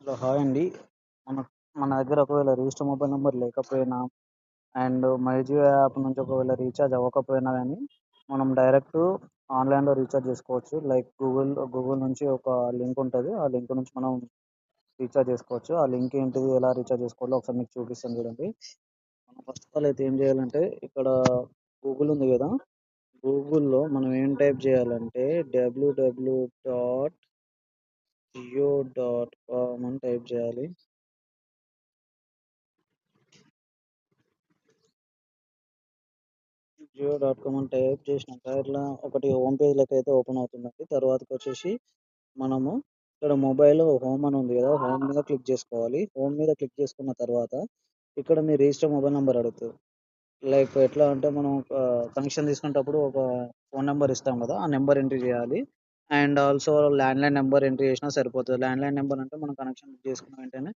Hello! Hi అండి. మన మన దగ్గర ఒకవేళ రిజిస్టర్ మొబైల్ నంబర్ లేకపోయినా అండ్ మైజియో యాప్ నుంచి ఒకవేళ రీచార్జ్ అవ్వకపోయినా గానీ, మనం డైరెక్ట్ ఆన్‌లైన్‌లో రీచార్జ్ చేసుకోవచ్చు. లైక్ గూగుల్ నుంచి ఒక లింక్ ఉంటది. ఆ లింక్ నుంచి మనం రీచార్జ్ చేసుకోవచ్చు. ఆ లింక్ ఏంటిది? ఎలా రీచార్జ్ చేసుకోవాలో ఒకసారి మీకు చూపిస్తాను చూడండి. మనం ఫస్ట్ ఆఫ్ ఆల్ అయితే ఏం చేయాలంటే ఇక్కడ గూగుల్ ఉంది గదా! గూగుల్‌లో మనం ఏం టైప్ చేయాలంటే www.jio.com అని టైప్ చేయాలి. జియో.కామ్ అని టైప్ చేసినాక ఇట్లా ఒకటి హోమ్ పేజ్ లెక్క అయితే ఓపెన్ అవుతుందండి. తర్వాతకొచ్చేసి మనము ఇక్కడ మొబైల్ హోమ్ అని ఉంది కదా! హోమ్ మీద క్లిక్ చేసుకోవాలి. హోమ్ మీద క్లిక్ చేసుకున్న తర్వాత ఇక్కడ మీ రిజిస్టర్ మొబైల్ నంబర్ అడుగుతది. లైక్ ఎట్లా అంటే మనం కనెక్షన్ తీసుకునేటప్పుడు ఒక ఫోన్ నంబర్ ఇస్తాం కదా! ఆ నంబర్ ఎంట్రీ చేయాలి. And also landline number entry చేసినా సరిపోతది. ల్యాండ్‌లైన్ నంబర్ అంటే మనం కనెక్షన్ బుక్ చేసుకున్న వెంటనే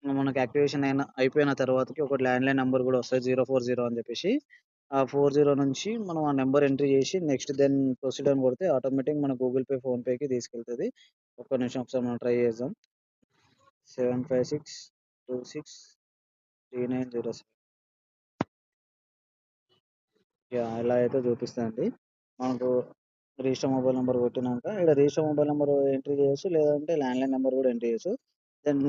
మనకి యాక్టివేషన్ అయిపోయిన తర్వాతకి ఒక ల్యాండ్‌లైన్ నంబర్ కూడా వస్తది 040 అని చెప్పేసి. ఆ 40 నుంచి మనం ఆ నంబర్ ఎంట్రీ చేసి నెక్స్ట్ దెన్ ప్రొసీడ్ అని కొడితే ఆటోమేటిక్‌గా మన గూగుల్ పే, ఫోన్‌పేకి తీసుకెళ్తది. ఒక్క నిమిషం ఒకసారి మనం ట్రై చేద్దాం. 75626390 యాహ్! ఇలా అయితే చూపిస్తదండి. మనకు రిజిస్టర్ మొబైల్ నంబర్ కొట్టినాక ఈడ రిజిస్టర్ మొబైల్ నంబర్ ఎంట్రీ చేయొచ్చు. లేదంటే ల్యాండ్‌లైన్ నంబర్ కూడా ఎంట్రీ చేయొచ్చు. దెన్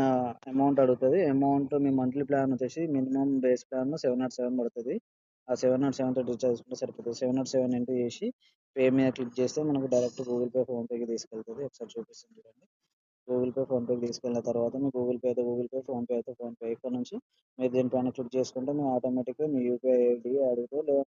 అమౌంట్ అడుగుతది. అమౌంట్ మీ మంత్లీ ప్లాన్ వచ్చేసి మినిమమ్ బేస్ ప్లాన్ 707 పడతది. ఆ 707 తోటి రీచార్జ్ చేసుకుంటే సరిపోతది. 707 ఎంటర్ చేసి పే మీద క్లిక్ చేస్తే మనకు డైరెక్ట్ గూగుల్ పే, ఫోన్‌పేకి తీసుకెళ్తది. ఒకసారి చూపిస్తాను చూడండి. గూగుల్ పే, ఫోన్‌పేకి తీసుకెళ్ళిన తర్వాత మీ గూగుల్ పే అయితే గూగుల్ పే, ఫోన్‌పే అయితే ఫోన్‌పే. ఇక్కడ నుంచి మీరు దీనిపైన క్లిక్ చేసుకుంటే మీ ఆటోమేటిక్‌గా మీ యూపీఐ ఐడీ అడుగుతది.